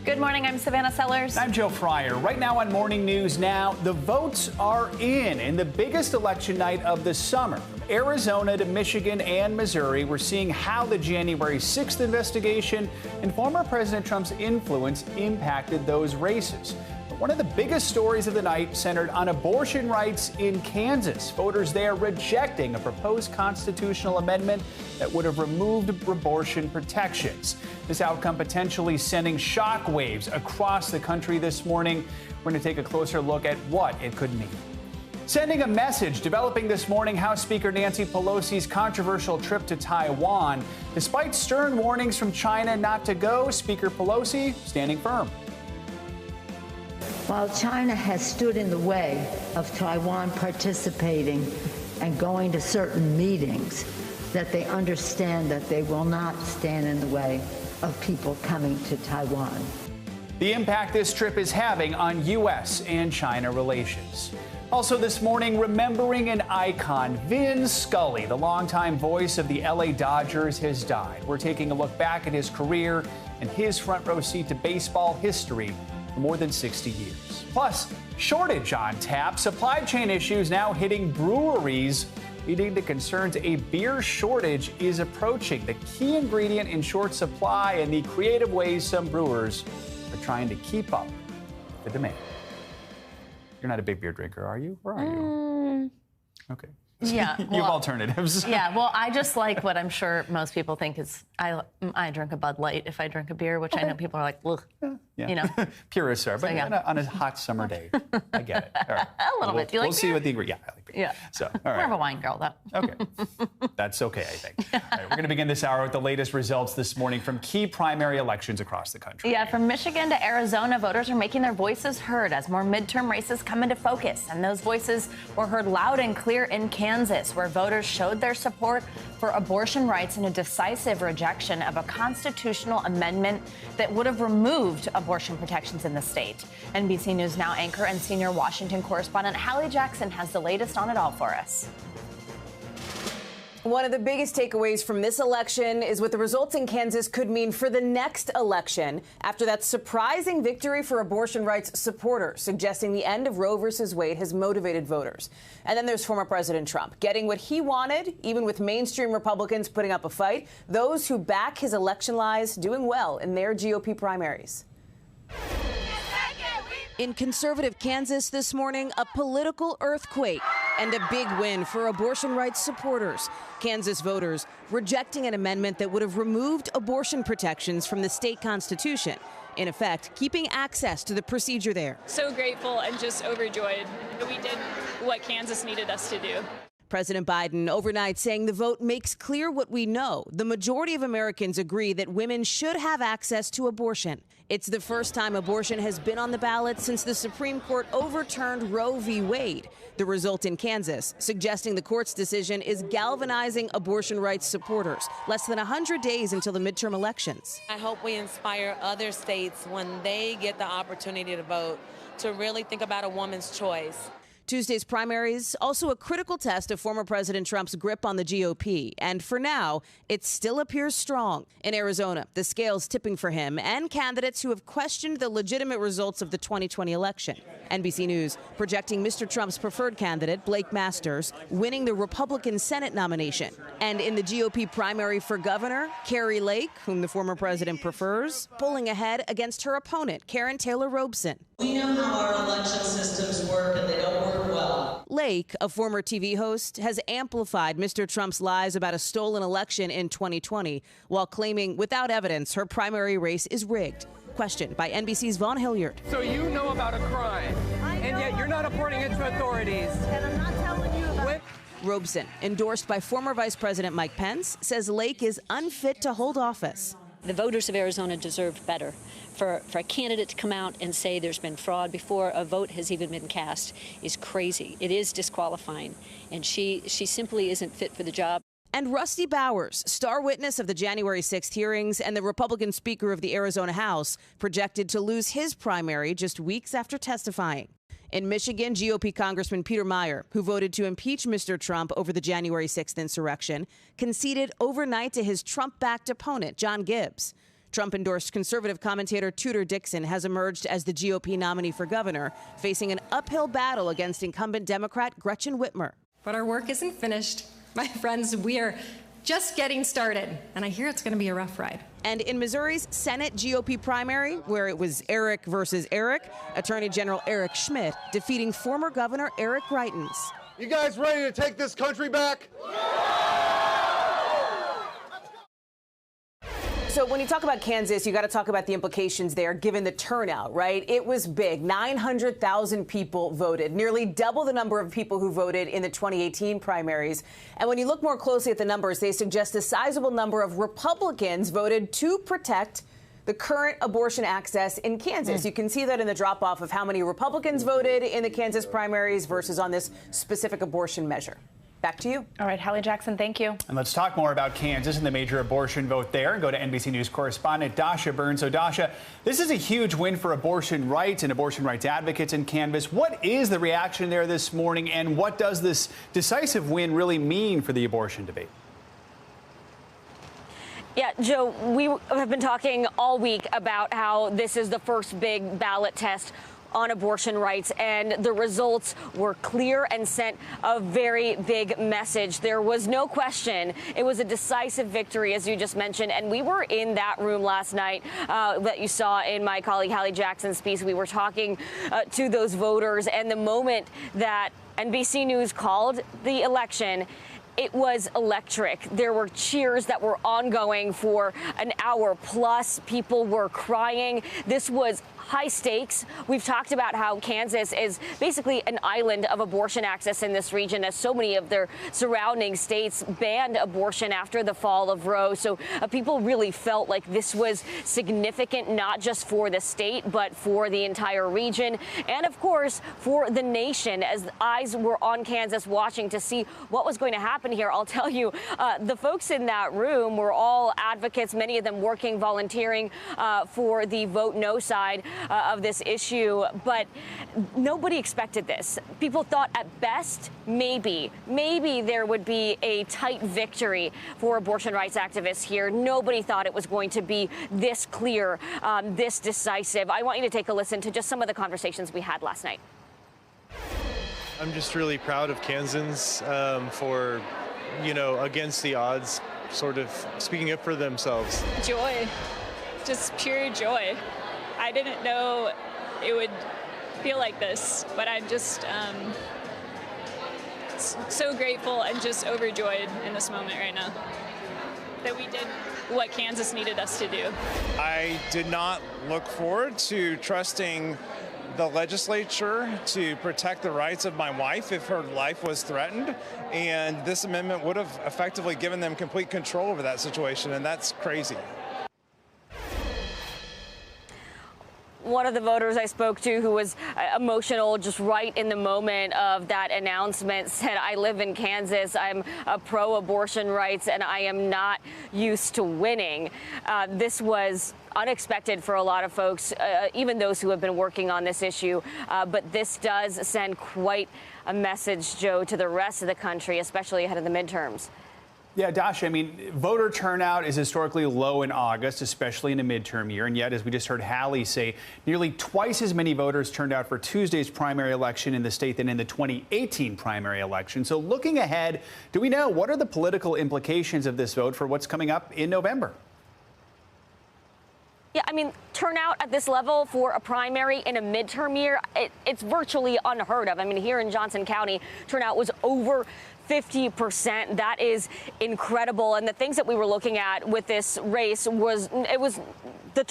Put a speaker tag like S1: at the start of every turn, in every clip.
S1: Good morning, I'm Savannah Sellers.
S2: I'm Joe Fryer. Right now on Morning News Now, the votes are in the biggest election night of the summer. From Arizona to Michigan and Missouri, we're seeing how the January 6th investigation and former President Trump's influence impacted those races. One of the biggest stories of the night centered on abortion rights in Kansas. Voters there rejecting a proposed constitutional amendment that would have removed abortion protections. This outcome potentially sending shockwaves across the country this morning. We're going to take a closer look at what it could mean. Sending a message developing this morning, House Speaker Nancy Pelosi's controversial trip to Taiwan. Despite stern warnings from China not to go, Speaker Pelosi standing firm.
S3: While China has stood in the way of Taiwan participating and going to certain meetings, that they understand that they will not stand in the way of people coming to Taiwan.
S2: The impact this trip is having on U.S. and China relations. Also this morning, remembering an icon, Vin Scully, the longtime voice of the L.A. Dodgers, has died. We're taking a look back at his career and his front row seat to baseball history for more than 60 years. Plus, shortage on tap, supply chain issues now hitting breweries, leading to concerns a beer shortage is approaching. The key ingredient in short supply and the creative ways some brewers are trying to keep up with the demand. You're not a big beer drinker, are you? Or are you? Okay.
S1: Yeah.
S2: You have alternatives.
S1: Yeah, well, I just like what I'm sure most people think is, I drink a Bud Light if I drink a beer, which I know people are like, ugh.
S2: Yeah.
S1: You know.
S2: Purists are, but
S1: So, yeah.
S2: on a hot summer day, I get it. All right.
S1: A little bit. Do you like
S2: We'll see
S1: beer?
S2: what the ingredient. Yeah, I like beer.
S1: Yeah.
S2: So, all
S1: More
S2: right.
S1: of a wine girl, though.
S2: Okay. That's okay, I think. All right, we're going to begin this hour with the latest results this morning from key primary elections across the country.
S1: Yeah, from Michigan to Arizona, voters are making their voices heard as more midterm races come into focus. And those voices were heard loud and clear in Kansas, where voters showed their support for abortion rights and a decisive rejection of a constitutional amendment that would have removed abortion protections in the state. NBC News Now anchor and senior Washington correspondent Hallie Jackson has the latest on it all for us.
S4: One of the biggest takeaways from this election is what the results in Kansas could mean for the next election after that surprising victory for abortion rights supporters, suggesting the end of Roe v. Wade has motivated voters. And then there's former President Trump getting what he wanted, even with mainstream Republicans putting up a fight. Those who back his election lies doing well in their GOP primaries. In conservative Kansas this morning, a political earthquake and a big win for abortion rights supporters. Kansas voters rejecting an amendment that would have removed abortion protections from the state constitution, in effect, keeping access to the procedure there.
S5: So grateful and just overjoyed. We did what Kansas needed us to do.
S4: President Biden overnight saying the vote makes clear what we know. The majority of Americans agree that women should have access to abortion. It's the first time abortion has been on the ballot since the Supreme Court overturned Roe v. Wade. The result in Kansas suggesting the court's decision is galvanizing abortion rights supporters less than 100 days until the midterm elections.
S6: I hope we inspire other states when they get the opportunity to vote to really think about a woman's choice.
S4: Tuesday's primaries, also a critical test of former President Trump's grip on the GOP. And for now, it still appears strong. In Arizona, the scales tipping for him and candidates who have questioned the legitimate results of the 2020 election. NBC News projecting Mr. Trump's preferred candidate, Blake Masters, winning the Republican Senate nomination. And in the GOP primary for governor, Kari Lake, whom the former president prefers, pulling ahead against her opponent, Karen Taylor Robeson.
S7: We know how our election systems work, and they don't work well.
S4: Lake, a former TV host, has amplified Mr. Trump's lies about a stolen election in 2020 while claiming without evidence her primary race is rigged. Questioned by NBC's Vaughn Hilliard.
S8: So you know about a crime, and yet you're not reporting it to authorities.
S3: And I'm not telling you about it.
S4: Robeson, endorsed by former Vice President Mike Pence, says Lake is unfit to hold office.
S9: The voters of Arizona deserved better. For a candidate to come out and say there's been fraud before a vote has even been cast is crazy. It is disqualifying, and she simply isn't fit for the job.
S4: And Rusty Bowers, star witness of the January 6th hearings and the Republican Speaker of the Arizona House, projected to lose his primary just weeks after testifying. In Michigan, GOP Congressman Peter Meijer, who voted to impeach Mr. Trump over the January 6th insurrection, conceded overnight to his Trump-backed opponent, John Gibbs. Trump-endorsed conservative commentator Tudor Dixon has emerged as the GOP nominee for governor, facing an uphill battle against incumbent Democrat Gretchen Whitmer.
S10: But our work isn't finished. My friends, we are just getting started, and I hear it's going to be a rough ride.
S4: And in Missouri's Senate GOP primary, where it was Eric versus Eric, Attorney General Eric Schmidt defeating former Governor Eric Greitens.
S8: You guys ready to take this country back?
S4: So when you talk about Kansas, you got to talk about the implications there, given the turnout, right? It was big. 900,000 people voted, nearly double the number of people who voted in the 2018 primaries. And when you look more closely at the numbers, they suggest a sizable number of Republicans voted to protect the current abortion access in Kansas. You can see that in the drop-off of how many Republicans voted in the Kansas primaries versus on this specific abortion measure. Back to you.
S1: All right, Hallie Jackson, thank you.
S2: And let's talk more about Kansas and the major abortion vote there and go to NBC News correspondent Dasha Burns. So, Dasha, this is a huge win for abortion rights and abortion rights advocates in Kansas. What is the reaction there this morning, and what does this decisive win really mean for the abortion debate?
S11: Yeah, Joe, we have been talking all week about how this is the first big ballot test on abortion rights, and the results were clear and sent a very big message. There was no question. It was a decisive victory, as you just mentioned, and we were in that room last night that you saw in my colleague Hallie Jackson's piece. We were talking to those voters, and the moment that NBC News called the election, it was electric. There were cheers that were ongoing for an hour plus. People were crying. This was high stakes. We've talked about how Kansas is basically an island of abortion access in this region, as so many of their surrounding states banned abortion after the fall of Roe. So people really felt like this was significant, not just for the state, but for the entire region. And of course, for the nation, as eyes were on Kansas watching to see what was going to happen here. I'll tell you, the folks in that room were all advocates, many of them working, volunteering for the vote no side of this issue, but nobody expected this. People thought at best, maybe there would be a tight victory for abortion rights activists here. Nobody thought it was going to be this clear, this decisive. I want you to take a listen to just some of the conversations we had last night.
S12: I'm just really proud of Kansans for, against the odds, sort of speaking up for themselves.
S5: Joy, just pure joy. I didn't know it would feel like this, but I'm just so grateful and just overjoyed in this moment right now that we did what Kansas needed us to do.
S13: I did not look forward to trusting the legislature to protect the rights of my wife if her life was threatened, and this amendment would have effectively given them complete control over that situation, and that's crazy.
S11: One of the voters I spoke to, who was emotional just right in the moment of that announcement, said, I live in Kansas, I'm pro-abortion rights, and I am not used to winning. This was unexpected for a lot of folks, even those who have been working on this issue. But this does send quite a message, Joe, to the rest of the country, especially ahead of the midterms.
S2: Yeah, Dasha, I mean, voter turnout is historically low in August, especially in a midterm year. And yet, as we just heard Hallie say, nearly twice as many voters turned out for Tuesday's primary election in the state than in the 2018 primary election. So looking ahead, do we know what are the political implications of this vote for what's coming up in November?
S11: Yeah, I mean, turnout at this level for a primary in a midterm year, it's virtually unheard of. I mean, here in Johnson County, turnout was over 50%. That is incredible. And the things that we were looking at with this race was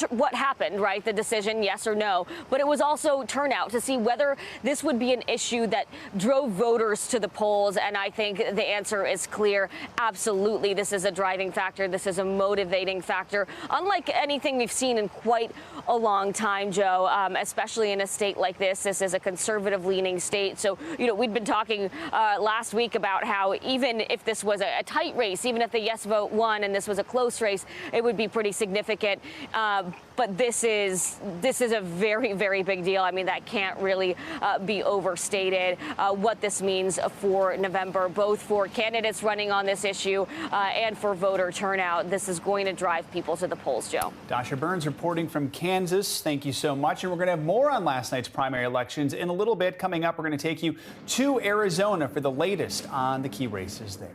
S11: what happened, right? The decision, yes or no. But it was also turnout to see whether this would be an issue that drove voters to the polls. And I think the answer is clear. Absolutely. This is a driving factor. This is a motivating factor. Unlike anything we've seen in quite a long time, Joe, especially in a state like this. This is a conservative-leaning state. So, we'd been talking last week about how even if this was a tight race, even if the yes vote won and this was a close race, it would be pretty significant. But this is a very, very big deal. I mean, that can't really be overstated, what this means for November, both for candidates running on this issue and for voter turnout. This is going to drive people to the polls, Joe.
S2: Dasha Burns reporting from Kansas. Thank you so much. And we're going to have more on last night's primary elections in a little bit. Coming up, we're going to take you to Arizona for the latest on the key races there.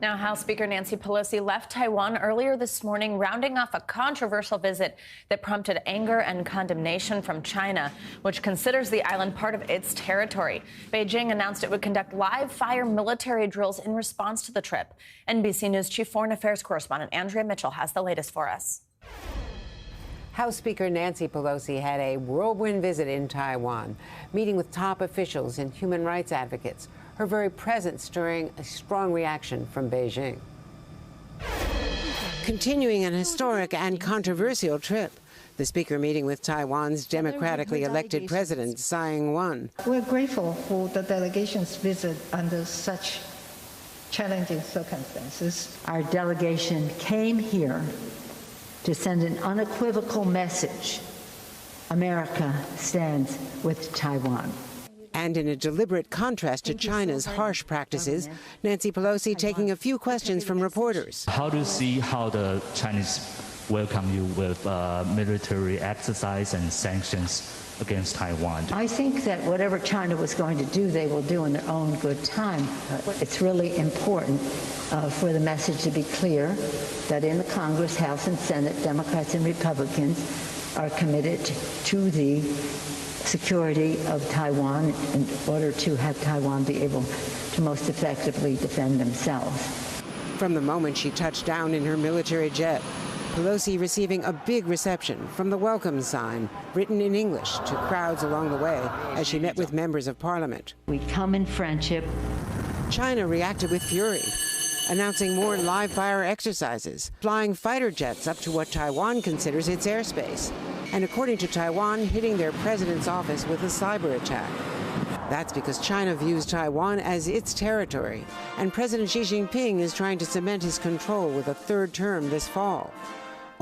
S1: Now, House Speaker Nancy Pelosi left Taiwan earlier this morning, rounding off a controversial visit that prompted anger and condemnation from China, which considers the island part of its territory. Beijing announced it would conduct live-fire military drills in response to the trip. NBC News Chief Foreign Affairs Correspondent Andrea Mitchell has the latest for us.
S14: House Speaker Nancy Pelosi had a whirlwind visit in Taiwan, meeting with top officials and human rights advocates. Her very presence stirring a strong reaction from Beijing. Continuing an historic and controversial trip, the speaker meeting with Taiwan's democratically elected president, Tsai Ing-wen.
S15: We're grateful for the delegation's visit under such challenging circumstances.
S3: Our delegation came here to send an unequivocal message. America stands with Taiwan.
S14: And in a deliberate contrast to China's harsh practices, Nancy Pelosi taking a few questions from reporters.
S16: How do you see how the Chinese welcome you with military exercise and sanctions against Taiwan?
S3: I think that whatever China was going to do, they will do in their own good time. It's really important for the message to be clear that in the Congress, House and Senate, Democrats and Republicans are committed to the security of Taiwan in order to have Taiwan be able to most effectively defend themselves.
S14: From the moment she touched down in her military jet, Pelosi receiving a big reception from the welcome sign, written in English, to crowds along the way as she met with members of parliament.
S3: We come in friendship.
S14: China reacted with fury, announcing more live-fire exercises, flying fighter jets up to what Taiwan considers its airspace, and according to Taiwan, hitting their president's office with a cyber attack. That's because China views Taiwan as its territory, and President Xi Jinping is trying to cement his control with a third term this fall.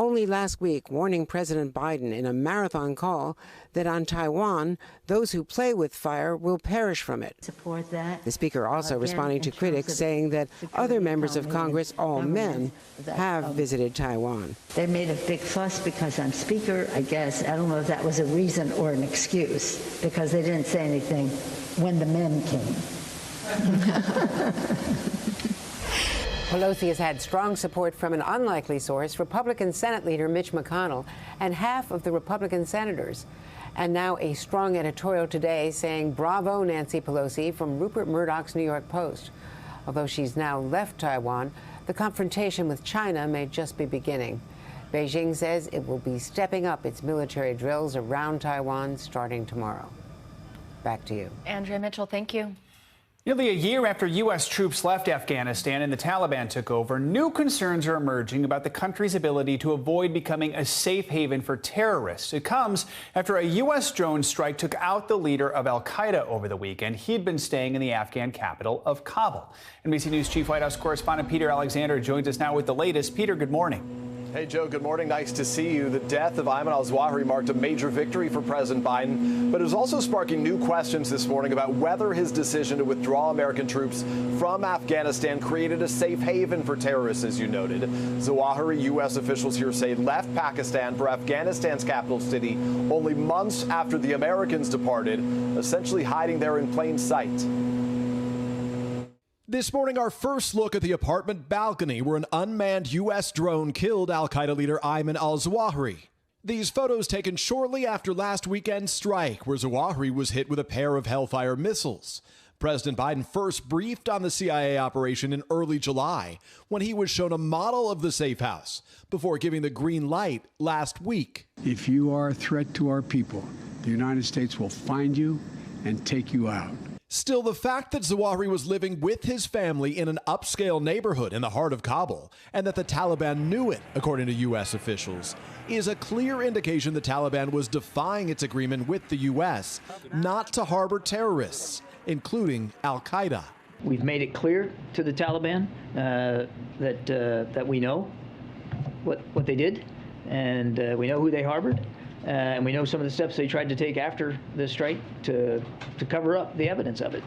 S14: Only last week, warning President Biden in a marathon call that on Taiwan, those who play with fire will perish from it.
S3: Support that.
S14: The speaker also responding to critics saying that other members of Congress, all men, have visited Taiwan.
S3: They made a big fuss because I'm speaker, I guess. I don't know if that was a reason or an excuse, because they didn't say anything when the men came.
S14: Pelosi has had strong support from an unlikely source, Republican Senate leader Mitch McConnell, and half of the Republican senators. And now a strong editorial today saying, "Bravo, Nancy Pelosi," from Rupert Murdoch's New York Post. Although she's now left Taiwan, the confrontation with China may just be beginning. Beijing says it will be stepping up its military drills around Taiwan starting tomorrow. Back to you.
S1: Andrea Mitchell, thank you.
S2: Nearly a year after U.S. troops left Afghanistan and the Taliban took over, new concerns are emerging about the country's ability to avoid becoming a safe haven for terrorists. It comes after a U.S. drone strike took out the leader of al-Qaeda over the weekend. He'd been staying in the Afghan capital of Kabul. NBC News Chief White House Correspondent Peter Alexander joins us now with the latest. Peter, good morning.
S17: Hey, Joe, good morning. Nice to see you. The death of Ayman al-Zawahiri marked a major victory for President Biden, but it was also sparking new questions this morning about whether his decision to withdraw American troops from Afghanistan created a safe haven for terrorists, as you noted. Zawahiri, U.S. officials here say, left Pakistan for Afghanistan's capital city only months after the Americans departed, essentially hiding there in plain sight.
S18: This morning, our first look at the apartment balcony where an unmanned U.S. drone killed al-Qaeda leader Ayman al-Zawahiri. These photos taken shortly after last weekend's strike, where Zawahiri was hit with a pair of Hellfire missiles. President Biden first briefed on the CIA operation in early July, when he was shown a model of the safe house, before giving the green light last week.
S19: If you are a threat to our people, the United States will find you and take you out.
S18: Still, the fact that Zawahiri was living with his family in an upscale neighborhood in the heart of Kabul, and that the Taliban knew it, according to U.S. officials, is a clear indication the Taliban was defying its agreement with the U.S. not to harbor terrorists, including al-Qaeda.
S19: We've made it clear to the Taliban that we know what they did, and we know who they harbored. And we know some of the steps they tried to take after the strike to cover up the evidence of it.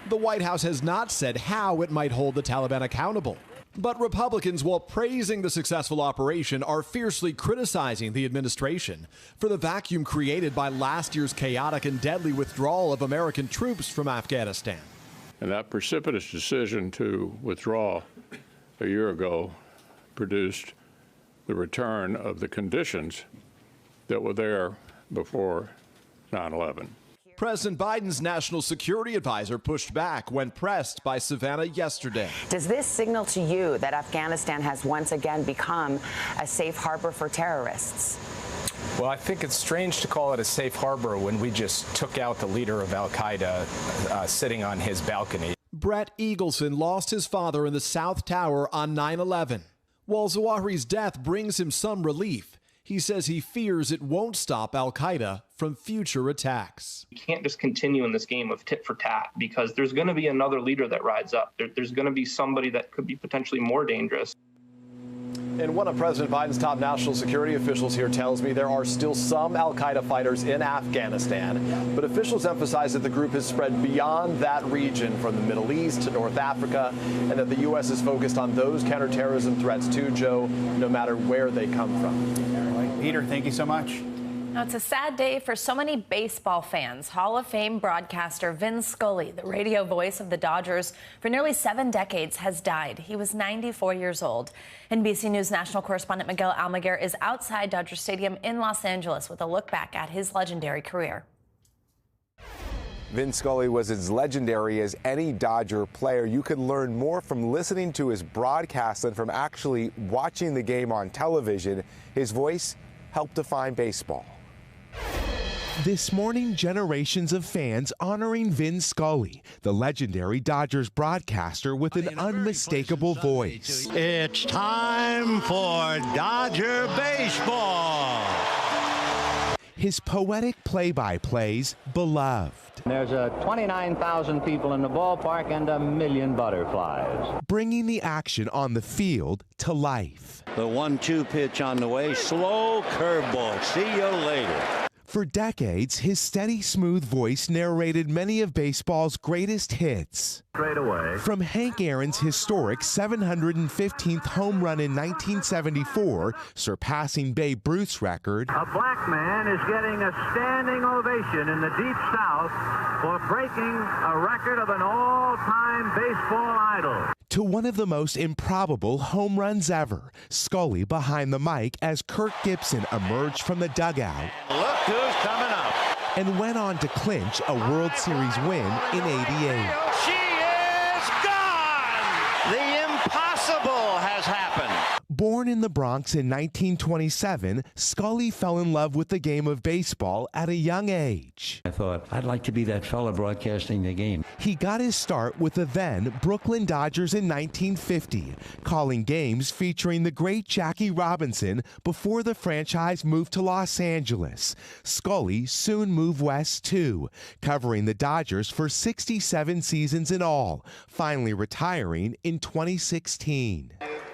S18: The White House has not said how it might hold the Taliban accountable. But Republicans, while praising the successful operation, are fiercely criticizing the administration for the vacuum created by last year's chaotic and deadly withdrawal of American troops from Afghanistan.
S20: And that precipitous decision to withdraw a year ago produced the return of the conditions that were there before 9/11.
S18: President Biden's national security advisor pushed back when pressed by Savannah yesterday.
S21: Does this signal to you that Afghanistan has once again become a safe harbor for terrorists?
S22: Well, I think it's strange to call it a safe harbor when we just took out the leader of al-Qaeda sitting on his balcony.
S18: Brett Eagleson lost his father in the South Tower on 9/11. While Zawahiri's death brings him some relief, he says he fears it won't stop al-Qaeda from future attacks.
S23: You can't just continue in this game of tit for tat, because there's going to be another leader that rides up. There's going to be somebody that could be potentially more dangerous.
S17: And one of President Biden's top national security officials here tells me there are still some al-Qaeda fighters in Afghanistan, but officials emphasize that the group has spread beyond that region from the Middle East to North Africa, and that the U.S. is focused on those counterterrorism threats too, Joe, no matter where they come from.
S2: Peter, thank you so much.
S1: Now, it's a sad day for so many baseball fans. Hall of Fame broadcaster Vin Scully, the radio voice of the Dodgers for nearly 7 decades, has died. He was 94 years old. NBC News national correspondent Miguel Almaguer is outside Dodger Stadium in Los Angeles with a look back at his legendary career.
S24: Vin Scully was as legendary as any Dodger player. You can learn more from listening to his broadcast than from actually watching the game on television. His voice helped define baseball.
S25: This morning, generations of fans honoring Vin Scully, the legendary Dodgers broadcaster with an unmistakable voice.
S26: It's time for Dodger baseball.
S25: His poetic play-by-plays beloved.
S26: There's 29,000 people in the ballpark and 1 million butterflies.
S25: Bringing the action on the field to life.
S26: The 1-2 pitch on the way, slow curveball. See you later.
S25: For decades, his steady, smooth voice narrated many of baseball's greatest hits.
S26: Straight away.
S25: From Hank Aaron's historic 715th home run in 1974, surpassing Babe Ruth's record.
S26: A black man is getting a standing ovation in the Deep South for breaking a record of an all-time baseball idol.
S25: To one of the most improbable home runs ever, Scully behind the mic as Kirk Gibson emerged from the dugout.
S26: Look who's coming up.
S25: And went on to clinch a World Series win in '88.
S26: She is gone! The impossible has happened.
S25: Born in the Bronx in 1927, Scully fell in love with the game of baseball at a young age.
S27: I thought, I'd like to be that fella broadcasting the game.
S25: He got his start with the then Brooklyn Dodgers in 1950, calling games featuring the great Jackie Robinson before the franchise moved to Los Angeles. Scully soon moved west too, covering the Dodgers for 67 seasons in all, finally retiring in 2016.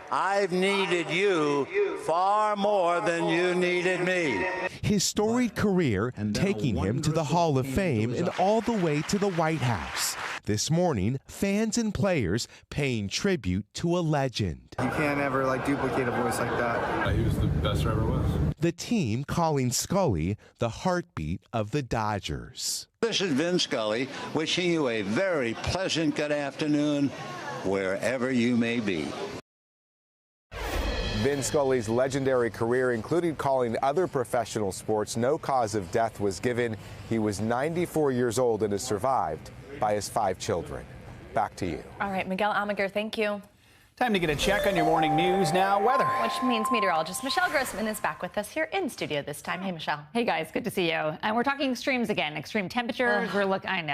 S26: I've needed you far more than you needed me.
S25: His storied career taking him to the Hall of Fame and all the way to the White House. This morning, fans and players paying tribute to a legend.
S28: You can't ever duplicate a voice like that.
S29: He was the best there ever was.
S25: The team calling Scully the heartbeat of the Dodgers.
S26: This is Vin Scully wishing you a very pleasant good afternoon wherever you may be.
S24: Vin Scully's legendary career included calling other professional sports. No cause of death was given. He was 94 years old and is survived by his 5 children. Back to you.
S1: All right, Miguel Almaguer, thank you.
S2: Time to get a check on your morning news now. Weather.
S1: Which means meteorologist Michelle Grossman is back with us here in studio this time. Hey, Michelle.
S4: Hey, guys. Good to see you. And we're talking extremes again. Extreme temperatures. We're looking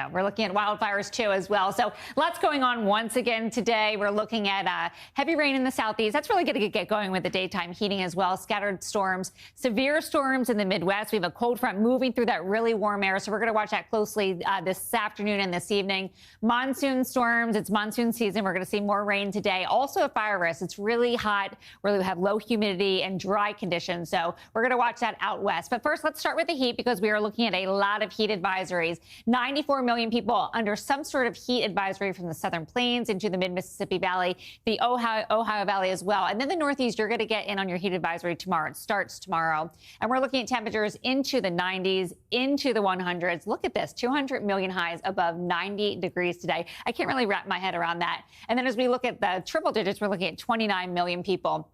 S4: at wildfires, too, as well. So lots going on once again today. We're looking at heavy rain in the southeast. That's really going to get going with the daytime heating as well. Scattered storms, severe storms in the Midwest. We have a cold front moving through that really warm air. So we're going to watch that closely this afternoon and this evening. Monsoon storms. It's monsoon season. We're going to see more rain today. Also a fire risk. It's really hot. We have low humidity and dry conditions. So we're going to watch that out west. But first, let's start with the heat because we are looking at a lot of heat advisories. 94 million people under some sort of heat advisory from the southern plains into the mid-Mississippi Valley, the Ohio Valley as well. And then the Northeast, you're going to get in on your heat advisory tomorrow. It starts tomorrow. And we're looking at temperatures into the 90s, into the 100s. Look at this, 200 million highs above 90 degrees today. I can't really wrap my head around that. And then as we look at the triple digits, we're looking at 29 million people.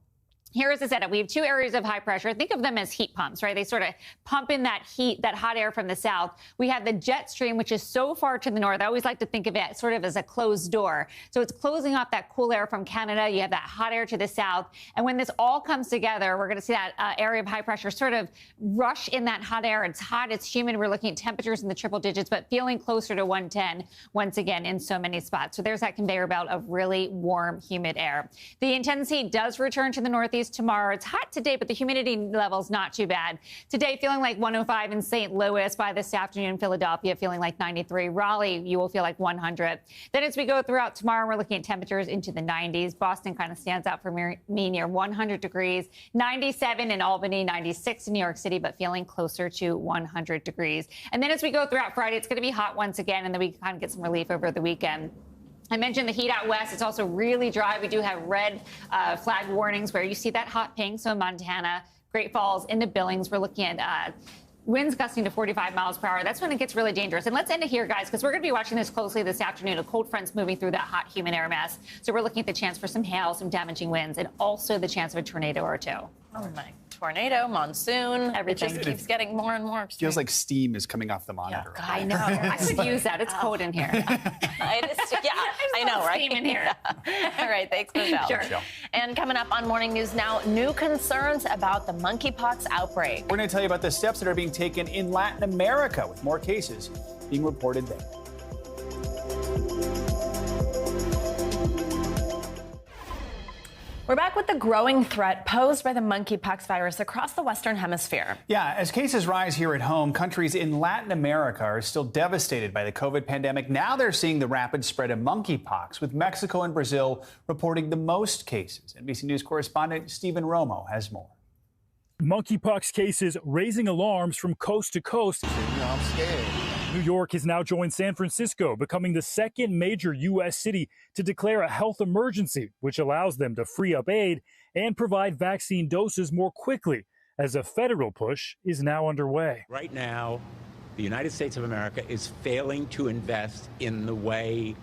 S4: Here is the setup. We have two areas of high pressure. Think of them as heat pumps, right? They sort of pump in that heat, that hot air from the south. We have the jet stream, which is so far to the north. I always like to think of it sort of as a closed door. So it's closing off that cool air from Canada. You have that hot air to the south. And when this all comes together, we're going to see that area of high pressure sort of rush in that hot air. It's hot. It's humid. We're looking at temperatures in the triple digits, but feeling closer to 110 once again in so many spots. So there's that conveyor belt of really warm, humid air. The intensity does return to the northeast tomorrow. It's hot today, but the humidity level's not too bad. Today, feeling like 105 in St. Louis. By this afternoon, Philadelphia feeling like 93. Raleigh, you will feel like 100. Then as we go throughout tomorrow, we're looking at temperatures into the 90s. Boston kind of stands out for me near 100 degrees. 97 in Albany, 96 in New York City, but feeling closer to 100 degrees. And then as we go throughout Friday, it's going to be hot once again, and then we kind of get some relief over the weekend. I mentioned the heat out west. It's also really dry. We do have red flag warnings where you see that hot pink. So Montana, Great Falls, into Billings, we're looking at winds gusting to 45 miles per hour. That's when it gets really dangerous. And let's end it here, guys, because we're going to be watching this closely this afternoon. A cold front's moving through that hot, humid air mass. So we're looking at the chance for some hail, some damaging winds, and also the chance of a tornado or two.
S1: Oh, my. Tornado, monsoon, everything. It just keeps getting more and more extreme.
S2: Feels like steam is coming off the monitor.
S1: Yeah,
S4: I know. I could use that. It's cold in here.
S1: I know, right?
S4: Steam in here.
S1: All right, thanks, Michelle.
S4: Sure.
S1: And coming up on Morning News Now, new concerns about the monkeypox outbreak.
S2: We're going to tell you about the steps that are being taken in Latin America with more cases being reported there.
S1: We're back with the growing threat posed by the monkeypox virus across the Western Hemisphere.
S2: Yeah, as cases rise here at home, countries in Latin America are still devastated by the COVID pandemic. Now they're seeing the rapid spread of monkeypox, with Mexico and Brazil reporting the most cases. NBC News correspondent Stephen Romo has more.
S5: Monkeypox cases raising alarms from coast to coast.
S6: I'm scared.
S5: New York has now joined San Francisco, becoming the second major U.S. city to declare a health emergency, which allows them to free up aid and provide vaccine doses more quickly, as a federal push is now underway.
S7: Right now, the United States of America is failing to invest in the way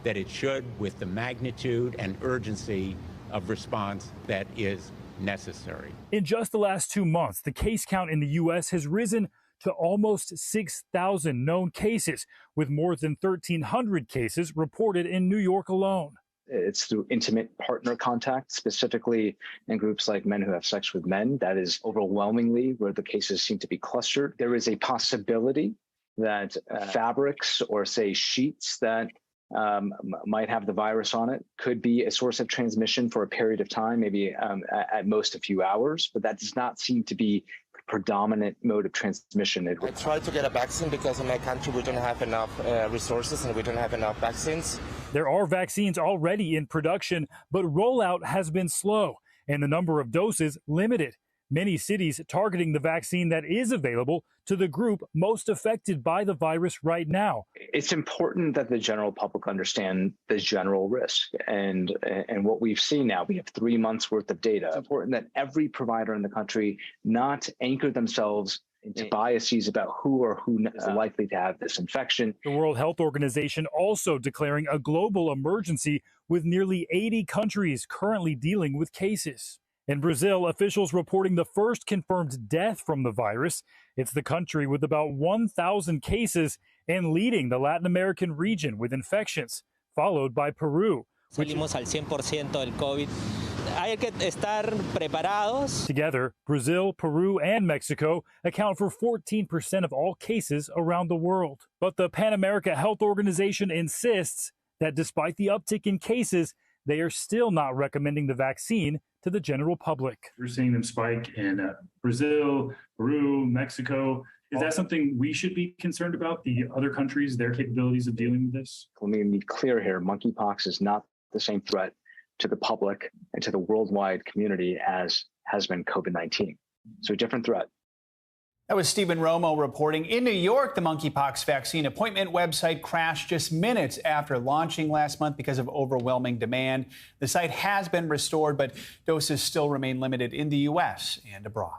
S7: that it should with the magnitude and urgency of response that is necessary.
S5: In just the last 2 months, the case count in the U.S. has risen to almost 6,000 known cases, with more than 1,300 cases reported in New York alone.
S8: It's through intimate partner contact, specifically in groups like men who have sex with men. That is overwhelmingly where the cases seem to be clustered. There is a possibility that fabrics or, say, sheets that might have the virus on it could be a source of transmission for a period of time, maybe at most a few hours, but that does not seem to be predominant mode of transmission.
S6: I tried to get a vaccine because in my country we don't have enough resources and we don't have enough vaccines.
S5: There are vaccines already in production, but rollout has been slow and the number of doses limited. Many cities targeting the vaccine that is available to the group most affected by the virus right now.
S8: It's important that the general public understand the general risk. And what we've seen now, we have 3 months worth of data. It's important that every provider in the country not anchor themselves into biases about who is likely to have this infection.
S5: The World Health Organization also declaring a global emergency, with nearly 80 countries currently dealing with cases. In Brazil, officials reporting the first confirmed death from the virus. It's the country with about 1,000 cases and leading the Latin American region with infections, followed by Peru,
S3: Salimos al 100% del COVID. Hay que estar preparados.
S5: Together, Brazil, Peru, and Mexico account for 14% of all cases around the world. But the Pan America Health Organization insists that despite the uptick in cases, they are still not recommending the vaccine to the general public.
S9: We're seeing them spike in Brazil, Peru, Mexico. Is that something we should be concerned about, the other countries, their capabilities of dealing with this?
S8: Let me be clear here. Monkeypox is not the same threat to the public and to the worldwide community as has been COVID-19. So a different threat.
S2: That was Stephen Romo reporting. In New York, the monkeypox vaccine appointment website crashed just minutes after launching last month because of overwhelming demand. The site has been restored, but doses still remain limited in the U.S. and abroad.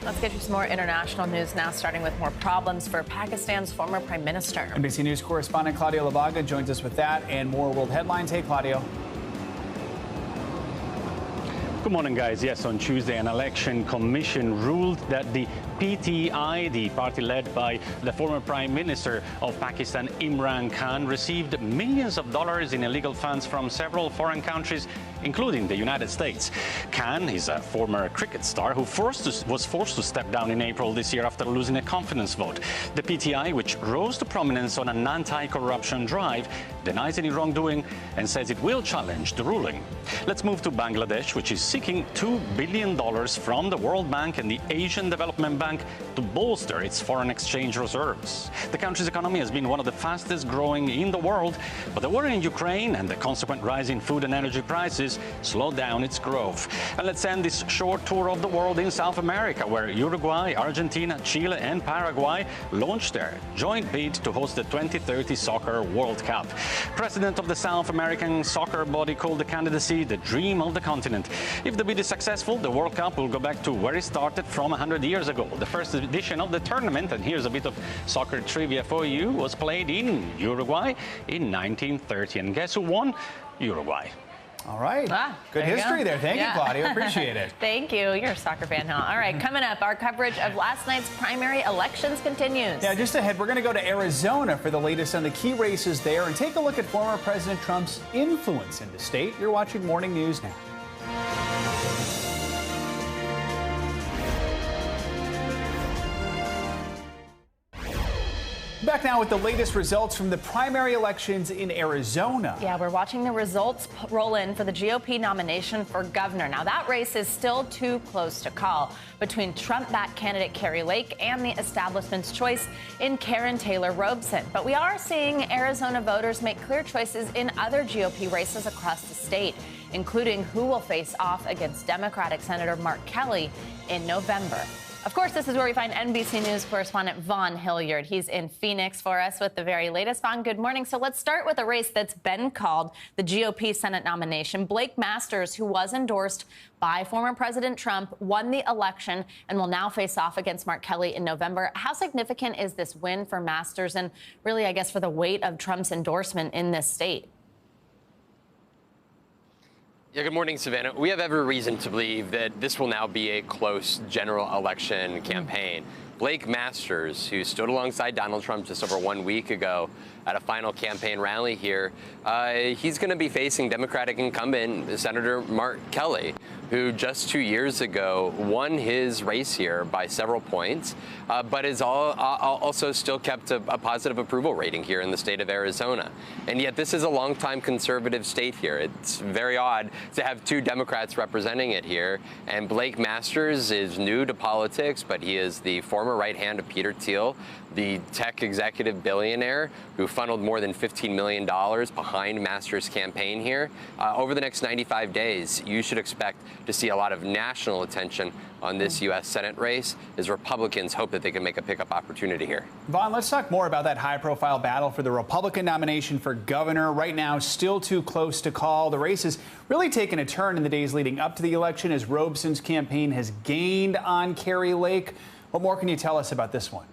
S1: Let's get you some more international news now, starting with more problems for Pakistan's former prime minister.
S2: NBC News correspondent Claudio Lavaga joins us with that and more world headlines. Hey, Claudio.
S10: Good morning, guys. Yes, on Tuesday, an election commission ruled that the PTI, the party led by the former Prime Minister of Pakistan, Imran Khan, received millions of dollars in illegal funds from several foreign countries, including the United States. Khan is a former cricket star who was forced to step down in April this year after losing a confidence vote. The PTI, which rose to prominence on an anti-corruption drive, denies any wrongdoing and says it will challenge the ruling. Let's move to Bangladesh, which is seeking $2 billion from the World Bank and the Asian Development Bank to bolster its foreign exchange reserves. The country's economy has been one of the fastest growing in the world, but the war in Ukraine and the consequent rise in food and energy prices slowed down its growth. And let's end this short tour of the world in South America, where Uruguay, Argentina, Chile, and Paraguay launched their joint bid to host the 2030 Soccer World Cup. President of the South American soccer body called the candidacy the dream of the continent. If the bid is successful, the World Cup will go back to where it started from 100 years ago. The first edition of the tournament, and here's a bit of soccer trivia for you, was played in Uruguay in 1930. And guess who won? Uruguay.
S2: All right. Good history there. Thank you, Claudia. Appreciate it.
S1: Thank you. You're a soccer fan, huh? All right, coming up, our coverage of last night's primary elections continues.
S2: Yeah, just ahead, we're going to go to Arizona for the latest on the key races there and take a look at former President Trump's influence in the state. You're watching Morning News Now. Back now with the latest results from the primary elections in Arizona.
S1: Yeah, we're watching the results roll in for the GOP nomination for governor. Now, that race is still too close to call between Trump-backed candidate Kari Lake and the establishment's choice in Karen Taylor Robson. But we are seeing Arizona voters make clear choices in other GOP races across the state, including who will face off against Democratic Senator Mark Kelly in November. Of course, this is where we find NBC News correspondent Vaughn Hilliard. He's in Phoenix for us with the very latest. Vaughn, good morning. So let's start with a race that's been called the GOP Senate nomination. Blake Masters, who was endorsed by former President Trump, won the election and will now face off against Mark Kelly in November. How significant is this win for Masters and really, I guess, for the weight of Trump's endorsement in this state?
S11: Yeah, good morning, Savannah. We have every reason to believe that this will now be a close general election campaign. Blake Masters, who stood alongside Donald Trump just over 1 week ago at a final campaign rally here, he's going to be facing Democratic incumbent Senator Mark Kelly, who just 2 years ago won his race here by several points, but is also still kept a positive approval rating here in the state of Arizona. And yet this is a longtime conservative state here. It's very odd to have two Democrats representing it here. And Blake Masters is new to politics, but he is the former right hand of Peter Thiel, the tech executive billionaire who funneled more than $15 million behind Masters' campaign here. Over the next 95 days, you should expect to see a lot of national attention on this U.S. Senate race as Republicans hope that they can make a pickup opportunity here.
S2: Vaughn, let's talk more about that high-profile battle for the Republican nomination for governor. Right now, still too close to call. The race has really taken a turn in the days leading up to the election as Robson's campaign has gained on Kari Lake. What more can you tell us about this one?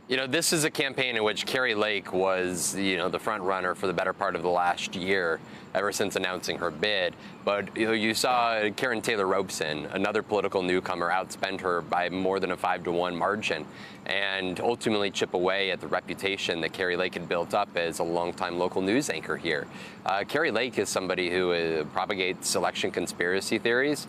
S11: You know, this is a campaign in which Kari Lake was, the front runner for the better part of the last year, ever since announcing her bid. But you saw Karen Taylor Robson, another political newcomer, outspend her by more than a 5-to-1 margin. and ultimately chip away at the reputation that Kari Lake had built up as a longtime local news anchor here. Kari Lake is somebody who propagates election conspiracy theories,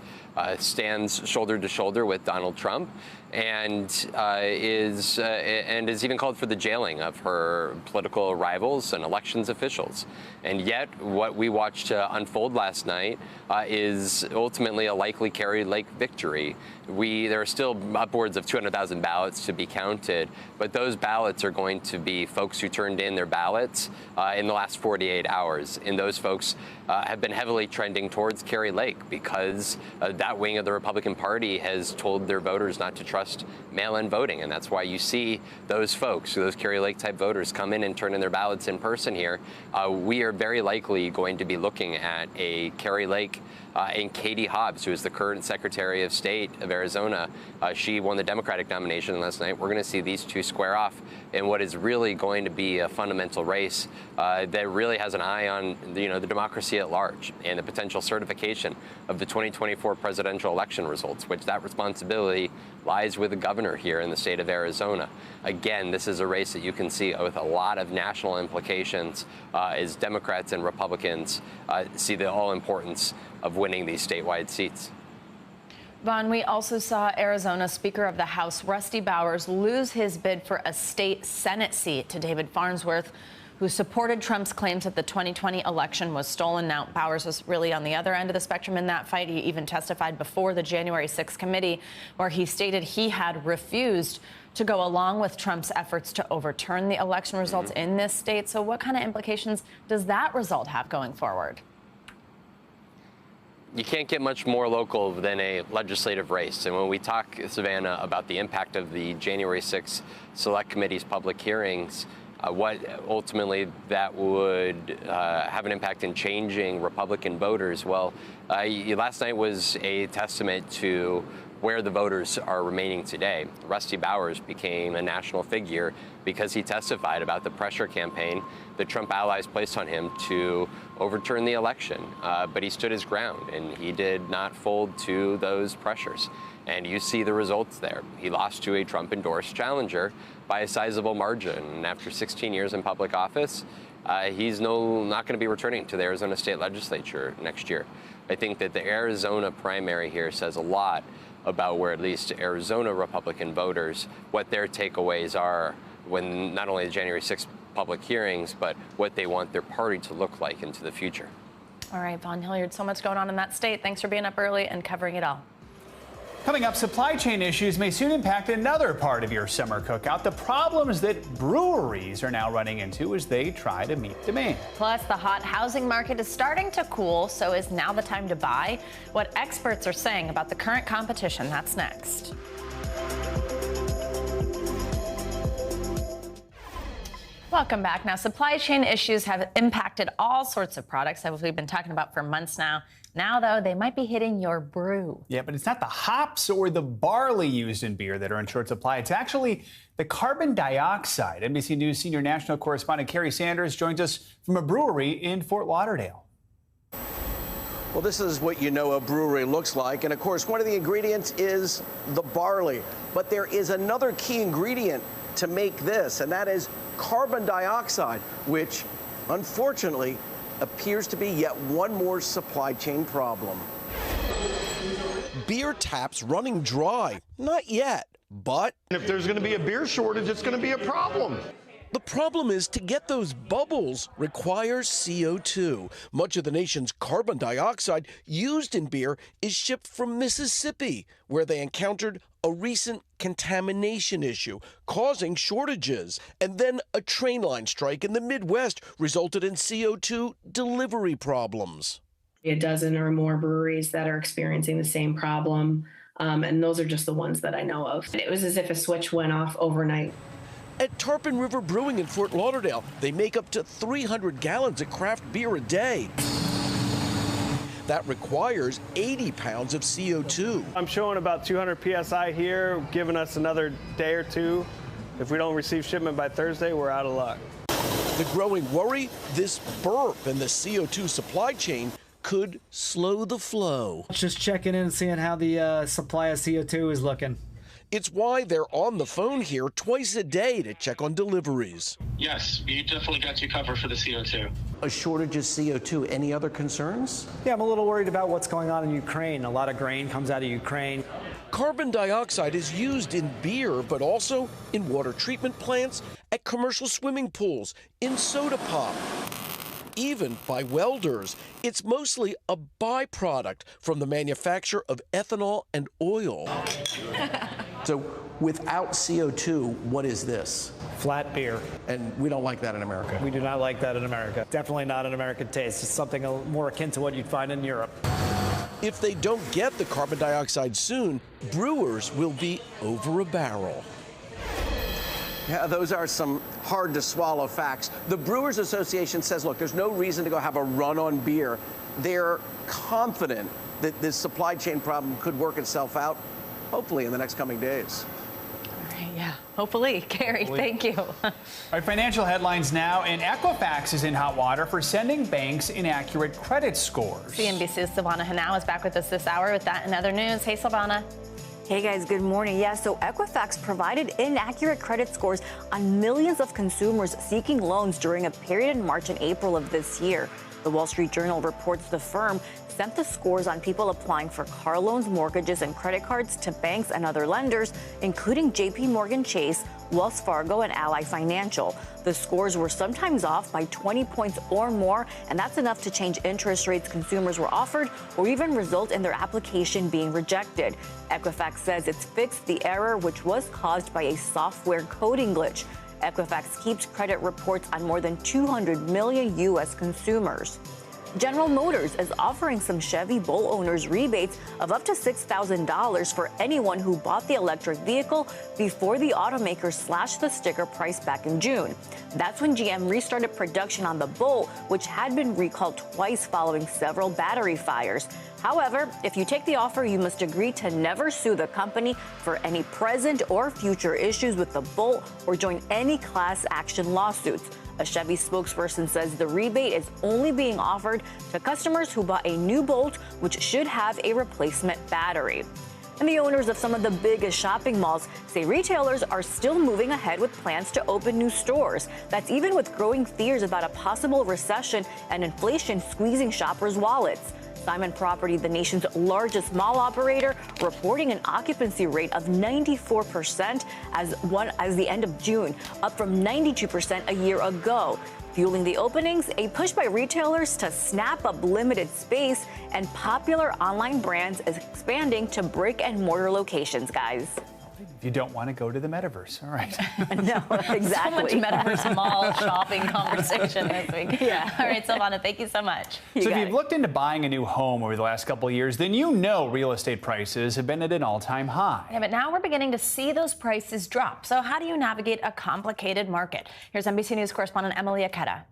S11: stands shoulder to shoulder with Donald Trump, and is even called for the jailing of her political rivals and elections officials. And yet, what we watched unfold last night is ultimately a likely Kari Lake victory. There are still upwards of 200,000 ballots to be counted, but those ballots are going to be folks who turned in their ballots in the last 48 hours. And those folks have been heavily trending towards Kari Lake because that wing of the Republican Party has told their voters not to trust mail-in voting. And that's why you see those folks, those Kari Lake type voters, come in and turn in their ballots in person here. We are very likely going to be looking at a Kari Lake and Katie Hobbs, who is the current Secretary of State of Arizona. She won the Democratic nomination last night. We're going to see these two square off in what is really going to be a fundamental race that really has an eye on the democracy at large and the potential certification of the 2024 presidential election results, which that responsibility lies with the governor here in the state of Arizona. Again, this is a race that you can see with a lot of national implications as Democrats and Republicans see the all-importance of winning these statewide seats.
S1: Vaughn, we also saw Arizona Speaker of the House Rusty Bowers lose his bid for a state Senate seat to David Farnsworth, who supported Trump's claims that the 2020 election was stolen. Now, Bowers was really on the other end of the spectrum in that fight. He even testified before the January 6th committee, where he stated he had refused to go along with Trump's efforts to overturn the election results in this state. So what kind of implications does that result have going forward?
S11: You can't get much more local than a legislative race. And when we talk, Savannah, about the impact of the January 6th Select Committee's public hearings, what ultimately that would have an impact in changing Republican voters, well, last night was a testament to where the voters are remaining today. Rusty Bowers became a national figure because he testified about the pressure campaign the Trump allies placed on him to overturn the election. But he stood his ground, and he did not fold to those pressures. And you see the results there. He lost to a Trump-endorsed challenger by a sizable margin. And after 16 years in public office, he's not going to be returning to the Arizona State Legislature next year. I think that the Arizona primary here says a lot about where at least Arizona Republican voters, what their takeaways are when not only the January 6th public hearings, but what they want their party to look like into the future.
S1: All right, Vaughn Hilliard, so much going on in that state. Thanks for being up early and covering it all.
S2: Coming up, supply chain issues may soon impact another part of your summer cookout, the problems that breweries are now running into as they try to meet demand.
S1: Plus, the hot housing market is starting to cool, so is now the time to buy? What experts are saying about the current competition, that's next. Welcome back. Now, supply chain issues have impacted all sorts of products that we've been talking about for months now. Now, though, they might be hitting your brew.
S2: Yeah, but it's not the hops or the barley used in beer that are in short supply. It's actually the carbon dioxide. NBC News senior national correspondent Carrie Sanders joins us from a brewery in Fort Lauderdale.
S12: Well, this is what you know a brewery looks like. And of course, one of the ingredients is the barley. But there is another key ingredient to make this, and that is carbon dioxide, which unfortunately appears to be yet one more supply chain problem.
S13: Beer taps running dry. Not yet, but
S14: if there's going to be a beer shortage, it's going to be a problem.
S13: The problem is to get those bubbles requires CO2. Much of the nation's carbon dioxide used in beer is shipped from Mississippi, where they encountered a recent contamination issue, causing shortages. And then a train line strike in the Midwest resulted in CO2 delivery problems.
S15: A dozen or more breweries that are experiencing the same problem, and those are just the ones that I know of. It was as if a switch went off overnight.
S13: At Tarpon River Brewing in Fort Lauderdale, they make up to 300 gallons of craft beer a day. That requires 80 pounds of CO2.
S14: I'm showing about 200 PSI here, giving us another day or two. If we don't receive shipment by Thursday, we're out of luck.
S13: The growing worry, this burp in the CO2 supply chain could slow the flow.
S16: Just checking in and seeing how the supply of CO2 is looking.
S13: It's why they're on the phone here twice a day to check on deliveries.
S16: Yes, we definitely got you covered for the CO2.
S12: A shortage of CO2. Any other concerns?
S17: Yeah, I'm a little worried about what's going on in Ukraine. A lot of grain comes out of Ukraine.
S13: Carbon dioxide is used in beer, but also in water treatment plants, at commercial swimming pools, in soda pop, even by welders. It's mostly a byproduct from the manufacture of ethanol and oil.
S12: So without CO2, what is this?
S17: Flat beer.
S12: And we don't like that in America.
S17: We do not like that in America. Definitely not an American taste. It's something more akin to what you'd find in Europe.
S13: If they don't get the carbon dioxide soon, brewers will be over a barrel.
S12: Yeah, those are some hard to swallow facts. The Brewers Association says, look, there's no reason to go have a run on beer. They're confident that this supply chain problem could work itself out, hopefully in the next coming days.
S1: Yeah, hopefully. Carrie, thank you.
S2: All right, financial headlines now, and Equifax is in hot water for sending banks inaccurate credit scores.
S1: CNBC's Silvana Hanau is back with us this hour with that and other news. Hey, Silvana.
S18: Hey guys, good morning. Yeah, so Equifax provided inaccurate credit scores on millions of consumers seeking loans during a period in March and April of this year. The Wall Street Journal reports the firm sent the scores on people applying for car loans, mortgages, and credit cards to banks and other lenders, including JP Morgan Chase, Wells Fargo, and Ally Financial. The scores were sometimes off by 20 points or more, and that's enough to change interest rates consumers were offered or even result in their application being rejected. Equifax says it's fixed the error, which was caused by a software coding glitch. Equifax keeps credit reports on more than 200 million U.S. consumers. General Motors is offering some Chevy Bolt owners rebates of up to $6,000 for anyone who bought the electric vehicle before the automaker slashed the sticker price back in June. That's when GM restarted production on the Bolt, which had been recalled twice following several battery fires. However, if you take the offer, you must agree to never sue the company for any present or future issues with the Bolt or join any class action lawsuits. A Chevy spokesperson says the rebate is only being offered to customers who bought a new Bolt, which should have a replacement battery. And the owners of some of the biggest shopping malls say retailers are still moving ahead with plans to open new stores. That's even with growing fears about a possible recession and inflation squeezing shoppers' wallets. Simon Property, the nation's largest mall operator, reporting an occupancy rate of 94% as the end of June, up from 92% a year ago. Fueling the openings, a push by retailers to snap up limited space, and popular online brands is expanding to brick-and-mortar locations, guys.
S2: You don't want to go to the metaverse. All right.
S18: No, exactly.
S1: So much metaverse mall shopping conversation this week.
S18: Yeah.
S1: All right, Silvana, thank you so much.
S2: So if you've looked into buying a new home over the last couple of years, then you know real estate prices have been at an all-time high.
S1: Yeah, but now we're beginning to see those prices drop. So how do you navigate a complicated market? Here's NBC News correspondent Emily Aketa.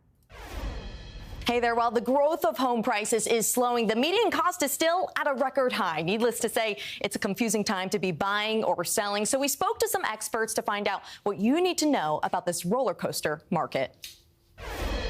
S19: Hey there, while the growth of home prices is slowing, the median cost is still at a record high. Needless to say, it's a confusing time to be buying or selling. So we spoke to some experts to find out what you need to know about this roller coaster market.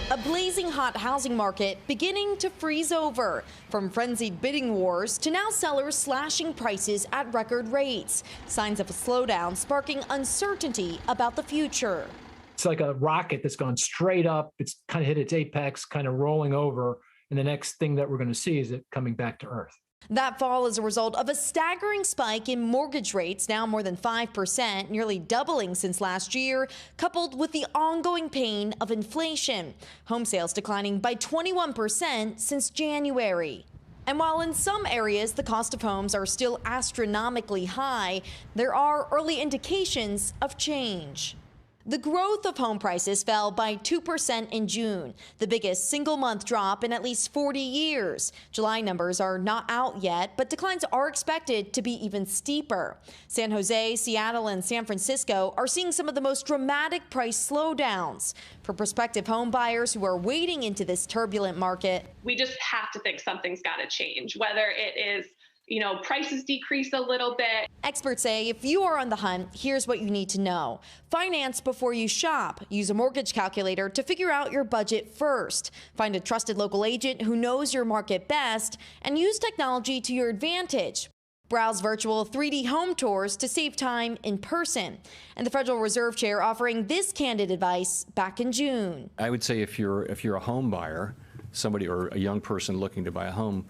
S19: A blazing hot housing market beginning to freeze over. From frenzied bidding wars to now sellers slashing prices at record rates. Signs of a slowdown sparking uncertainty about the future.
S20: It's like a rocket that's gone straight up. It's kind of hit its apex, kind of rolling over. And the next thing that we're going to see is it coming back to earth.
S19: That fall is a result of a staggering spike in mortgage rates, now more than 5%, nearly doubling since last year, coupled with the ongoing pain of inflation. Home sales declining by 21% since January. And while in some areas the cost of homes are still astronomically high, there are early indications of change. The growth of home prices fell by 2% in June, the biggest single-month drop in at least 40 years. July numbers are not out yet, but declines are expected to be even steeper. San Jose, Seattle, and San Francisco are seeing some of the most dramatic price slowdowns. For prospective home buyers who are wading into this turbulent market,
S21: we just have to think something's got to change, whether it is prices decrease a little bit.
S19: Experts say if you are on the hunt, here's what you need to know. Finance before you shop. Use a mortgage calculator to figure out your budget first. Find a trusted local agent who knows your market best and use technology to your advantage. Browse virtual 3D home tours to save time in person. And the Federal Reserve Chair offering this candid advice back in June.
S4: I would say if you're a home buyer, somebody or a young person looking to buy a home,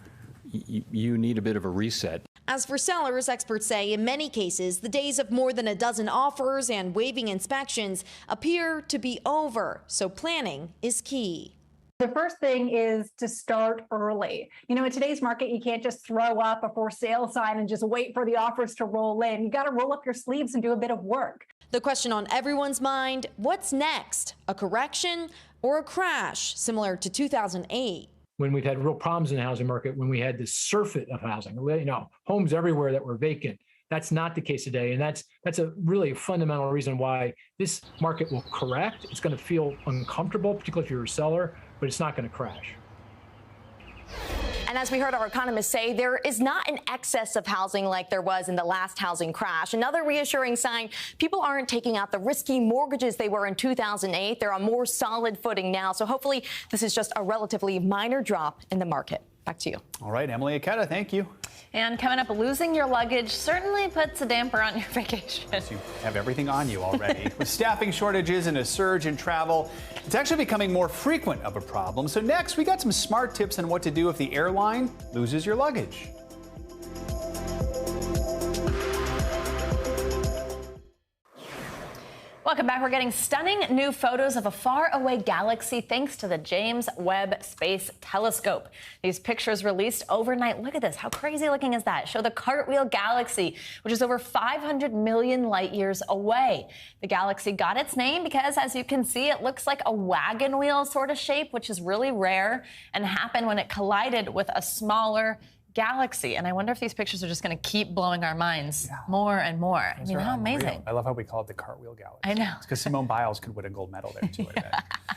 S4: you need a bit of a reset.
S19: As for sellers, experts say in many cases, the days of more than a dozen offers and waiving inspections appear to be over. So planning is key.
S22: The first thing is to start early. You know, in today's market, you can't just throw up a for sale sign and just wait for the offers to roll in. You got to roll up your sleeves and do a bit of work.
S19: The question on everyone's mind, what's next? A correction or a crash similar to 2008?
S20: When we've had real problems in the housing market, when we had this surfeit of housing, you know, homes everywhere that were vacant. That's not the case today. And that's a really fundamental reason why this market will correct. It's going to feel uncomfortable, particularly if you're a seller, but it's not going to crash.
S23: And as we heard our economists say, there is not an excess of housing like there was in the last housing crash. Another reassuring sign, people aren't taking out the risky mortgages they were in 2008. They're on more solid footing now. So hopefully this is just a relatively minor drop in the market. Back to you.
S2: All right, Emily Aketa, thank you.
S1: And coming up, losing your luggage certainly puts a damper on your vacation.
S2: You have everything on you already. With staffing shortages and a surge in travel, it's actually becoming more frequent of a problem. So next, we got some smart tips on what to do if the airline loses your luggage.
S1: Welcome back. We're getting stunning new photos of a faraway galaxy thanks to the James Webb Space Telescope. These pictures released overnight. Look at this. How crazy looking is that? Show the Cartwheel Galaxy, which is over 500 million light years away. The galaxy got its name because, as you can see, it looks like a wagon wheel sort of shape, which is really rare and happened when it collided with a smaller galaxy. And I wonder if these pictures are just going to keep blowing our minds more and more. I mean, how amazing.
S2: I love how we call it the Cartwheel Galaxy.
S1: I know.
S2: It's because Simone Biles could win a gold medal there, too.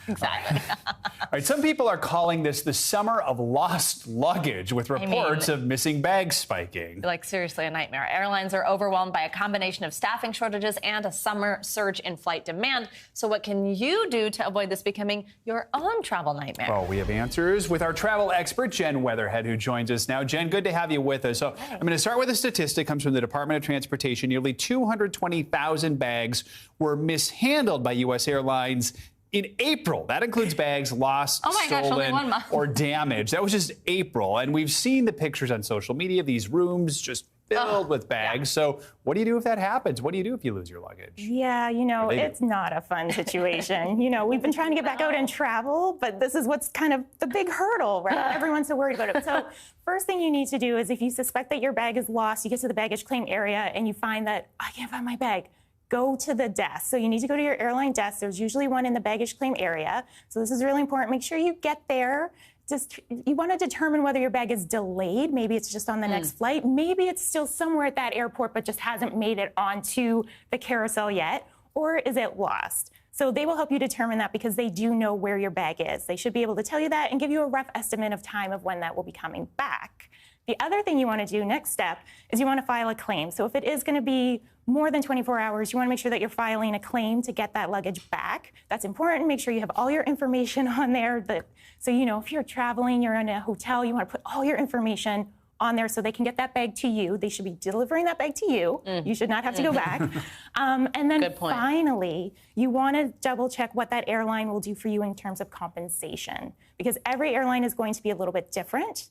S1: Exactly.
S2: All right, some people are calling this the summer of lost luggage, with reports of missing bags spiking.
S1: Like, seriously, a nightmare. Airlines are overwhelmed by a combination of staffing shortages and a summer surge in flight demand. So what can you do to avoid this becoming your own travel nightmare?
S2: Oh, we have answers with our travel expert, Jen Weatherhead, who joins us now. Jen, good to have you with us. So I'm going to start with a statistic. Comes from the Department of Transportation. Nearly 220,000 bags were mishandled by U.S. airlines in April. That includes bags lost, stolen, or damaged. That was just April. And we've seen the pictures on social media of these rooms just filled with bags. So what do you do if that happens? What do you do if you lose your luggage?
S24: Yeah, you know, it's not a fun situation. You know, we've been trying to get back out and travel, but this is what's kind of the big hurdle, right? Everyone's so worried about it. So first thing you need to do is, if you suspect that your bag is lost, you get to the baggage claim area and you find that, I can't find my bag. Go to the desk. So you need to go to your airline desk. There's usually one in the baggage claim area. So this is really important. Make sure you get there. Just, you want to determine whether your bag is delayed. Maybe it's just on the next flight. Maybe it's still somewhere at that airport, but just hasn't made it onto the carousel yet. Or is it lost? So they will help you determine that, because they do know where your bag is. They should be able to tell you that and give you a rough estimate of time of when that will be coming back. The other thing you want to do, next step, is you want to file a claim. So if it is going to be more than 24 hours, you want to make sure that you're filing a claim to get that luggage back. That's important. Make sure you have all your information on there. So, you know, if you're traveling, you're in a hotel, you want to put all your information on there so they can get that bag to you. They should be delivering that bag to you. You should not have to go back. And then finally, you want to double check what that airline will do for you in terms of compensation, because every airline is going to be a little bit different.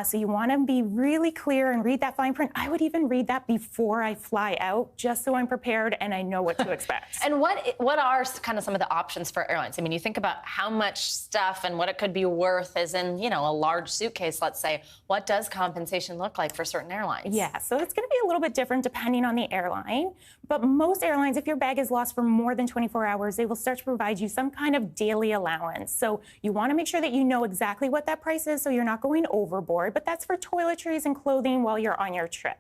S24: So you want to be really clear and read that fine print. I would even read that before I fly out, just so I'm prepared and I know what to expect.
S1: And what are kind of some of the options for airlines? I mean, you think about how much stuff and what it could be worth as in, you know, a large suitcase, let's say. What does compensation look like for certain airlines?
S24: Yeah, so it's going to be a little bit different depending on the airline. But most airlines, if your bag is lost for more than 24 hours, they will start to provide you some kind of daily allowance. So you want to make sure that you know exactly what that price is so you're not going overboard. But that's for toiletries and clothing while you're on your trip.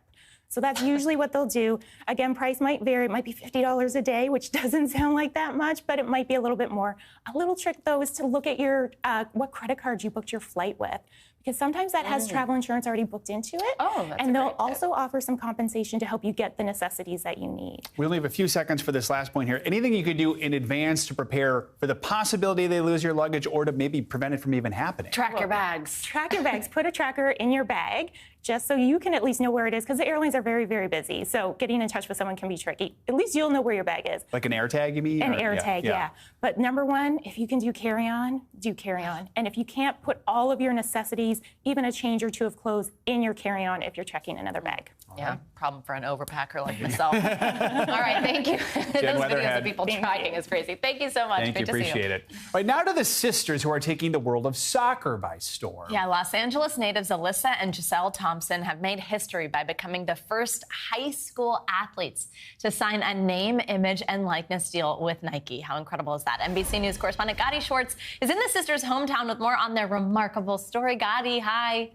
S24: So that's usually what they'll do. Again, price might vary. It might be $50 a day, which doesn't sound like that much, but it might be a little bit more. A little trick, though, is to look at your what credit card you booked your flight with, because sometimes that has travel insurance already booked into it. And they'll also offer some compensation to help you get the necessities that you need.
S2: We only have a few seconds for this last point here. Anything you could do in advance to prepare for the possibility they lose your luggage, or to maybe prevent it from even happening?
S1: Track your bags.
S24: Track your bags. Put a tracker in your bag. just so you can at least know where it is, because the airlines are very, very busy. So getting in touch with someone can be tricky. At least you'll know where your bag is.
S2: Like an AirTag, you mean?
S24: An AirTag, yeah. But number one, if you can do carry-on, do carry-on. And if you can't, put all of your necessities, even a change or two of clothes, in your carry-on if you're checking another bag.
S1: Yeah, problem for an overpacker like myself. All right, thank you. Those videos of people trying is crazy. Thank you so much.
S2: Thank you,
S1: Great to see
S2: appreciate it. All right, now to the sisters who are taking the world of soccer by storm.
S1: Yeah, Los Angeles natives Alyssa and Giselle Thompson have made history by becoming the first high school athletes to sign a name, image, and likeness deal with Nike. How incredible is that? NBC News correspondent Gadi Schwartz is in the sisters' hometown with more on their remarkable story. Gadi, hi.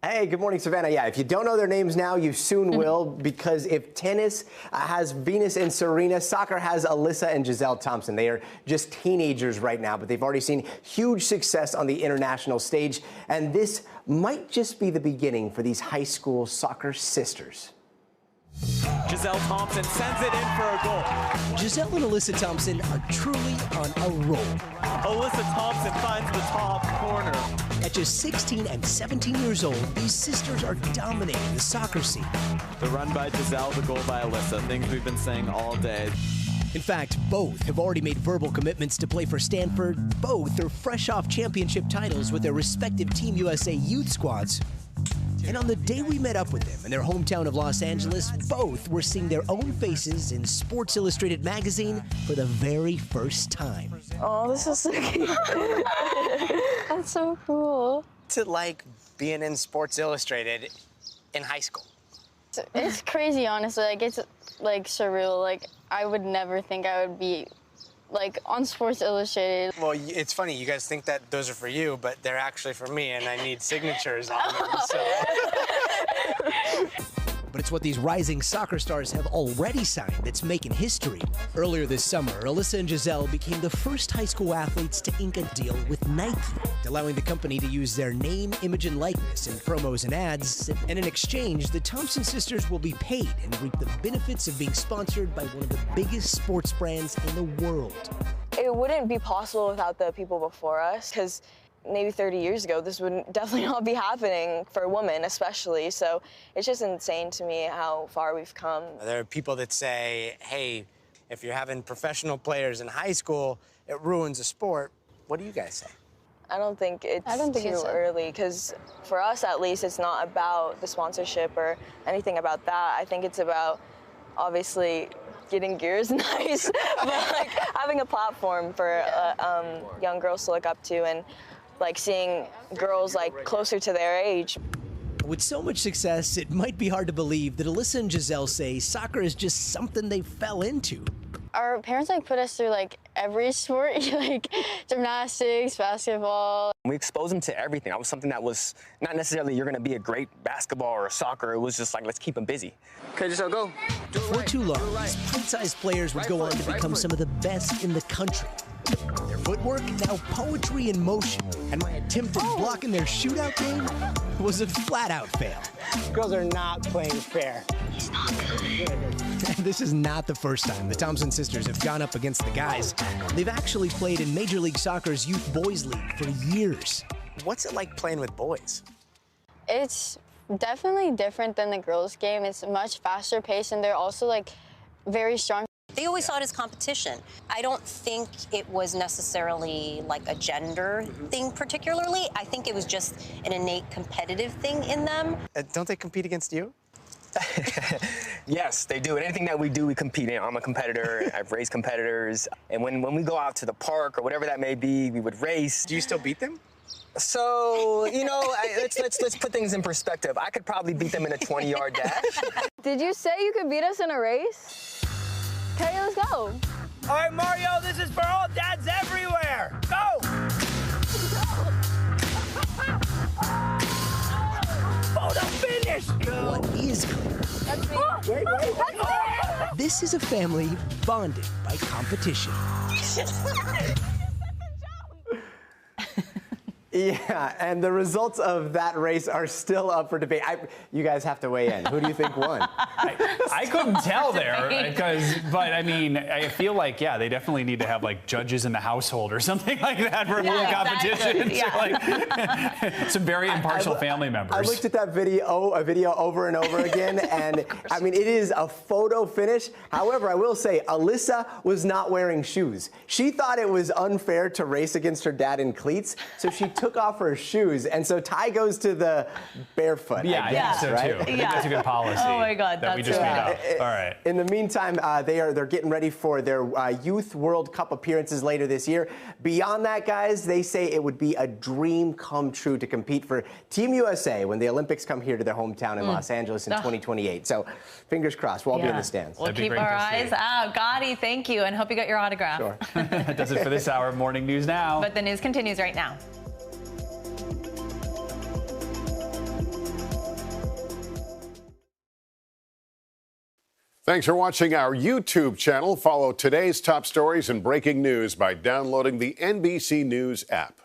S3: Hey, good morning, Savannah. Yeah, if you don't know their names now, you soon will, because if tennis has Venus and Serena, soccer has Alyssa and Giselle Thompson. They are just teenagers right now, but they've already seen huge success on the international stage, and this might just be the beginning for these high school soccer sisters.
S5: Giselle Thompson sends it in for a goal.
S6: Giselle and Alyssa Thompson are truly on a roll.
S5: Alyssa Thompson finds the top corner.
S6: At just 16 and 17 years old, these sisters are dominating the soccer scene.
S5: The run by Giselle, the goal by Alyssa, things we've been saying all day.
S6: In fact, both have already made verbal commitments to play for Stanford. Both are fresh off championship titles with their respective Team USA youth squads. And on the day we met up with them in their hometown of Los Angeles, both were seeing their own faces in Sports Illustrated magazine for the very first time.
S7: Oh, this is so cute. That's so cool.
S25: What's it like being in Sports Illustrated in high school?
S7: It's crazy, honestly. Like, it's like surreal. Like, I would never think I would be like on Sports Illustrated.
S25: Well, it's funny, you guys think that those are for you, but they're actually for me, and I need signatures on them, so.
S6: But it's what these rising soccer stars have already signed that's making history. Earlier this summer, Alyssa and Giselle became the first high school athletes to ink a deal with Nike, allowing the company to use their name, image, and likeness in promos and ads. And in exchange, the Thompson sisters will be paid and reap the benefits of being sponsored by one of the biggest sports brands in the world.
S7: It wouldn't be possible without the people before us, because maybe 30 years ago, this would definitely not be happening for women, especially. So it's just insane to me how far we've come.
S25: There are people that say, hey, if you're having professional players in high school, it ruins a sport. What do you guys say?
S7: I don't think it's too early, because for us, at least, it's not about the sponsorship or anything about that. I think it's about, obviously, getting gear is nice, but like having a platform for young girls to look up to, and like seeing girls like closer to their age.
S6: With so much success, it might be hard to believe that Alyssa and Giselle say soccer is just something they fell into.
S7: Our parents like put us through like every sport, like gymnastics, basketball.
S26: We exposed them to everything. That was something that was not necessarily you're going to be a great basketball or soccer. It was just like, let's keep them busy. Okay, just go.
S6: Before too long, these pint-sized players would go on to become some of the best in the country. Their footwork, now poetry in motion. And my attempt at blocking their shootout game was a flat-out fail.
S25: Girls are not playing fair.
S6: This is not the first time the Thompson sisters have gone up against the guys. They've actually played in Major League Soccer's Youth Boys League for years.
S25: What's it like playing with boys?
S7: It's definitely different than the girls' game. It's much faster paced, and they're also like very strong.
S27: They always saw it as competition. I don't think it was necessarily like a gender thing particularly. I think it was just an innate competitive thing in them.
S25: Don't they compete against you?
S26: Yes, they do. And anything that we do, we compete in. I'm a competitor. I've raced competitors. And when we go out to the park or whatever that may be, we would race.
S25: Do you still beat them?
S26: So, you know, let's put things in perspective. I could probably beat them in a 20-yard dash.
S7: Did you say you could beat us in a race? Okay, let's go.
S28: All right, Mario, this is for all dads everywhere. Go! Photo finish!
S6: What is clear?
S7: That's me.
S6: Wait. This is a family bonded by competition.
S3: Yeah, and the results of that race are still up for debate. You guys have to weigh in. Who do you think won?
S2: I couldn't tell there but I mean, I feel like, yeah, they definitely need to have like judges in the household or something like that for more competition.
S1: Exactly. Yeah.
S2: Like, some very impartial family members.
S3: I looked at that video over and over again, and I mean, it is a photo finish. However, I will say, Alyssa was not wearing shoes. She thought it was unfair to race against her dad in cleats, so she took off her shoes, and so Ty goes to the barefoot.
S2: Yeah, I think so too. I think that's a good policy.
S1: Oh my God,
S2: that we just made up. All right.
S3: In the meantime, they're getting ready for their Youth World Cup appearances later this year. Beyond that, guys, they say it would be a dream come true to compete for Team USA when the Olympics come here to their hometown in Los Angeles in 2028. So fingers crossed, we'll all be in the stands.
S1: We'll keep our eyes out. Gotti, thank you, and hope you got your autograph.
S3: Sure.
S2: That does it for this hour of Morning News Now.
S1: But the news continues right now.
S8: Thanks for watching our YouTube channel. Follow today's top stories and breaking news by downloading the NBC News app.